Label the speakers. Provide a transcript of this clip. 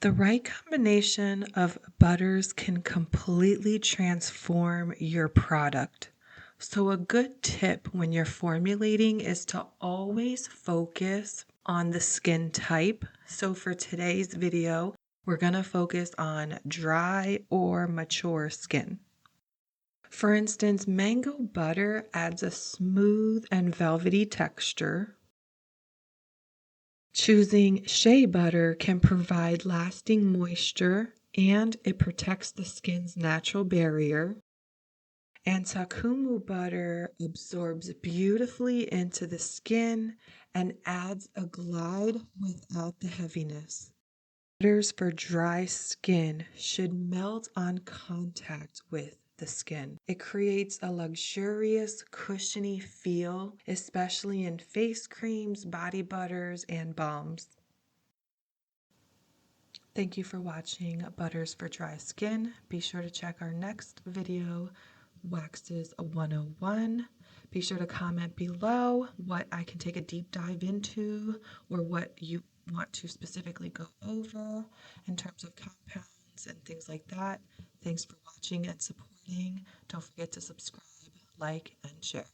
Speaker 1: The right combination of butters can completely transform your product. So, a good tip when you're formulating is to always focus on the skin type. So, for today's video, we're going to focus on dry or mature skin. For instance, mango butter adds a smooth and velvety texture. Choosing shea butter can provide lasting moisture and it protects the skin's natural barrier. And Tacumu butter absorbs beautifully into the skin and adds a glide without the heaviness. Butters for dry skin should melt on contact with the skin. It creates a luxurious, cushiony feel, especially in face creams, body butters, and balms. Thank you for watching Butters for Dry Skin. Be sure to check our next video, Waxes 101. Be sure to comment below what I can take a deep dive into or what you want to specifically go over in terms of compounds and things like that. Thanks for watching and supporting. Don't forget to subscribe, like, and share.